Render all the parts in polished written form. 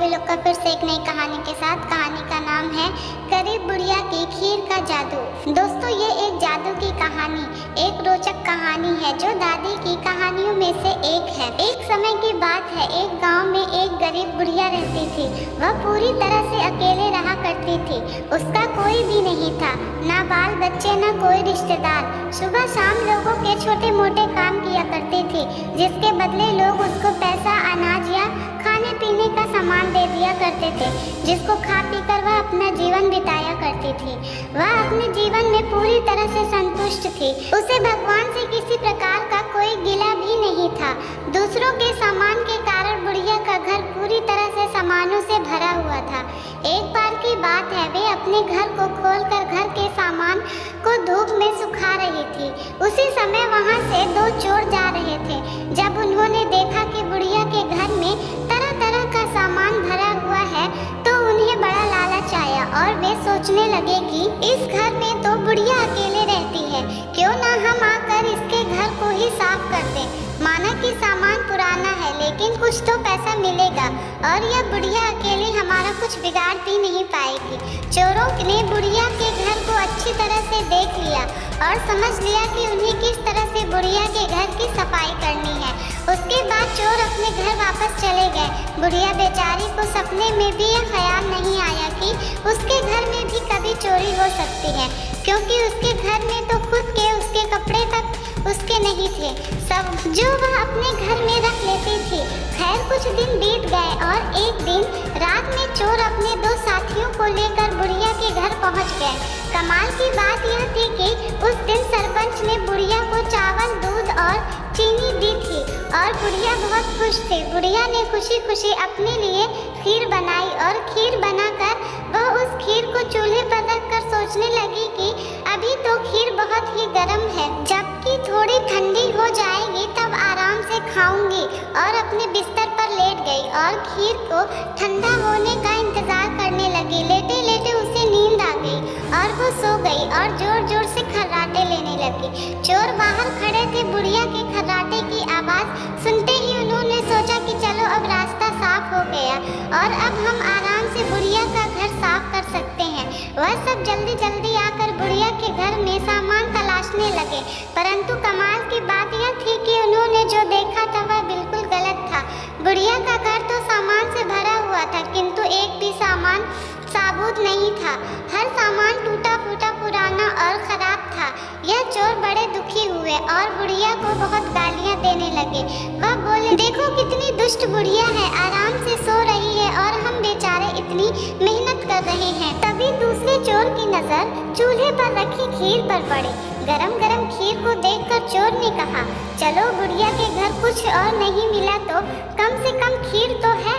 लोग का फिर से एक नई कहानी के साथ। कहानी का नाम है गरीब बुढ़िया की खीर का जादू। दोस्तों, ये एक जादू की कहानी, एक रोचक कहानी है जो दादी की कहानियों में से एक है। एक समय की बात है, एक गांव में एक गरीब बुढ़िया रहती थी। वह पूरी तरह से अकेले रहा करती थी। उसका कोई भी नहीं था, ना बाल बच्चे, ना कोई रिश्तेदार। सुबह शाम लोगों के छोटे मोटे काम किया करती थी, जिसके बदले लोग उसको पैसा, अनाज या खाने पीने का सामान दे दिया करते थे, जिसको खा पी कर वह अपना जीवन बिताया करती थी। वह अपने जीवन में पूरी तरह से संतुष्ट थी। उसे भगवान से किसी प्रकार का कोई गिला भी नहीं था। दूसरों के सामान के कारण बुढ़िया का घर पूरी तरह से सामानों से भरा हुआ था। एक बार की बात है, वे अपने घर को खोलकर घर के सामान को धूप में सुखा रही थी। उसी समय वहां से दो चोर जा रहे थे। जब उन्होंने देखा कि बुढ़िया के घर में तरह तरह का सामान भरा हुआ है, तो उन्हें बड़ा लालच आया और वे सोचने लगे कि इस घर में तो बुढ़िया अकेले रहती है, क्यों ना हम आकर इसके घर को ही साफ कर दें। माना कि सामान पुराना है, लेकिन कुछ तो पैसा मिलेगा और यह बुढ़िया अकेले हमारा कुछ बिगाड़ भी नहीं पाएगी। चोरों ने बुढ़िया के घर को अच्छी तरह से देख लिया और समझ लिया कि उन्हें किस तरह से बुढ़िया के घर की सफाई करनी है। उसके बाद चोर अपने घर वापस चले गए। बुढ़िया बेचारी को सपने में भी यह ख्याल नहीं आया कि उसके घर में भी कभी चोरी हो सकती है, क्योंकि उसके घर में तो खुद के उसके कपड़े तक उसके नहीं थे, सब जो वह अपने घर में रख लेती थी। खैर, कुछ दिन बीत गए और एक दिन रात में चोर अपने दो साथियों को लेकर बुढ़िया के घर पहुंच गए। कमाल की बात यह थी कि उस दिन सरपंच ने बुढ़िया को चावल, दूध और चीनी दी थी और बुढ़िया बहुत खुश थी। बुढ़िया ने खुशी खुशी अपने लिए खीर बनाई और खीर बनाकर वह उस खीर को चूल्हे पर रखकर सोचने लगी कि अभी तो खीर बहुत ही गर्म है, जबकि थोड़ी ठंडी हो जाएगी तब आराम से खाऊंगी, और अपने बिस्तर पर लेट गई और खीर को ठंडा होने का इंतजार करने लगी। लेटे लेटे उसे नींद आ गई और वो सो गई और जोर जोर से खर्राटे लेने लगी। चोर बाहर खड़े थे। बुढ़िया के खर्राटे की आवाज सुनते ही उन्होंने सोचा कि चलो अब रास्ता साफ हो गया और अब हम आराम से बुढ़िया का घर साफ कर सकते हैं। वह सब जल्दी जल्दी आकर बुढ़िया के घर में सामान तलाशने लगे, परंतु कमाल की बात यह थी कि उन्होंने जो देखा था वह बिल्कुल गलत था। बुढ़िया का घर तो सामान से भरा हुआ था, किंतु एक भी सामान साबुत नहीं था। हर सामान टूटा फूटा, पुराना और खराब था। यह चोर बड़े दुखी हुए और बुढ़िया को बहुत गालियां देने लगे। वह बोले, देखो कितनी दुष्ट बुढ़िया है, आराम से सो रही है और हम बेचारे इतनी मेहनत कर रहे हैं। तभी दूसरे चोर की नजर चूल्हे पर रखी खीर पर पड़ी। गरम गरम खीर को देखकर चोर ने कहा, चलो बुढ़िया के घर कुछ और नहीं मिला तो कम से कम खीर तो है,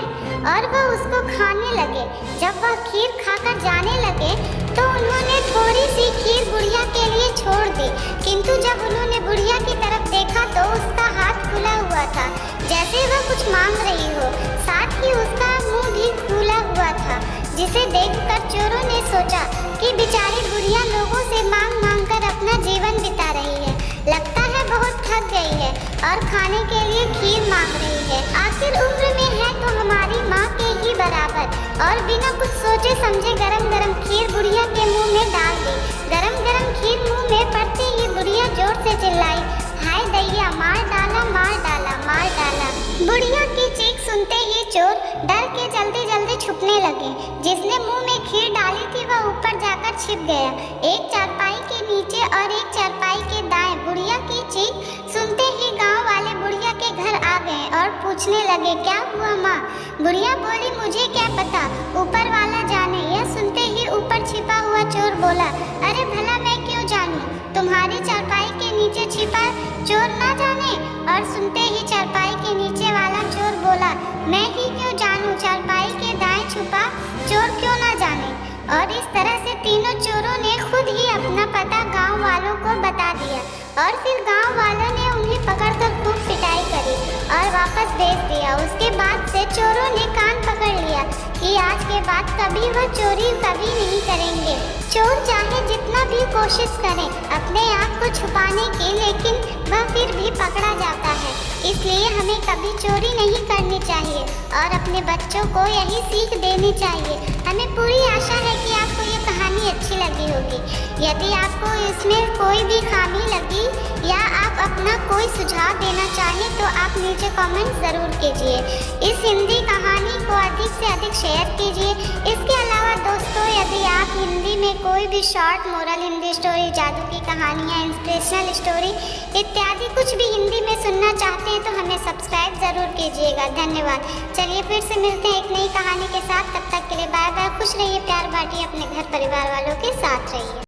और वह उसको खाने लगे। जब वह खीर खाकर जाने लगे तो उन्होंने थोड़ी सी खीर बुढ़िया के लिए छोड़ दी, किंतु जब उन्होंने बुढ़िया की तरफ देखा तो उसका हाथ खुला हुआ था, जैसे वह कुछ मांग रही हो। साथ ही उसका मुंह भी खुला हुआ था, जिसे देखकर चोरों ने सोचा कि बेचारी बुढ़िया लोगों से मांग मांग कर अपना जीवन बिता रही है, लगता है बहुत थक गई है और खाने के लिए खीर मांग रही है। आखिर उम्र में है तो हमारी माँ के ही बराबर। और बिना कुछ सोचे समझे गरम गरम खीर बुढ़िया के मुंह में डाल दी। गरम गरम खीर मुंह में पड़ते ही बुढ़िया जोर से चिल्लाई, हाय दैया, मार डाला, मार डाला, मार डाला। बुढ़िया की चीख सुनते ही चोर डर के जल्दी जल्दी छुपने लगे। जिसने मुंह में खीर डाली थी वह ऊपर जाकर छिप गया, एक चारपाई के नीचे और एक चारपाई के दाएं। बुढ़िया की चीख सुनते ही गांव वाले बुढ़िया के घर आ गए और पूछने लगे, क्या हुआ माँ? बुढ़िया बोली, मुझे क्या पता, ऊपर वाला जाने। यह सुनते ही ऊपर छिपा हुआ चोर बोला, अरे भला मैं क्यों जानूं, तुम्हारी चारपाई के नीचे छिपा चोर ना जाने? और सुनते ही चारपाई के नीचे वाला चोर बोला, मैं ही क्यों जानूं, चारपाई के दाएं छुपा चोर क्यों ना जाने? और इस तरह से तीनों चोरों ने खुद ही अपना पता गांव वालों को बता दिया और फिर गांव वालों ने उन्हें पकड़कर खूब पिटाई करी और वापस भेज दिया। उसके बाद से चोरों ने कान पकड़ लिया कि आज के बाद कभी वह चोरी कभी नहीं करेंगे। चोर चाहे जितना भी कोशिश करे अपने आप को छुपाने की, लेकिन वह फिर भी पकड़ा जाता है। इसलिए हमें कभी चोरी नहीं करनी चाहिए और अपने बच्चों को यही सीख देनी चाहिए। हमें पूरी आशा है कि आपको ये कहानी अच्छी लगी होगी। यदि आपको इसमें कोई भी खामी लगी या आप अपना कोई सुझाव देना चाहें तो आप नीचे कमेंट ज़रूर कीजिए। इस हिंदी कहानी को अधिक से अधिक शेयर कीजिए। इसके अलावा दोस्तों, यदि आप हिंदी में कोई भी शॉर्ट मोरल हिंदी स्टोरी, जादू की कहानियाँ, इंस्पिरेशनल स्टोरी इत्यादि कुछ भी हिंदी में सुनना चाहते हैं तो हमें सब्सक्राइब ज़रूर कीजिएगा। धन्यवाद। चलिए फिर से मिलते हैं एक नई कहानी के साथ। तब तक के लिए बाय बाय। खुश रहिए, प्यार बांटिए, अपने घर परिवार वालों के साथ रहिए।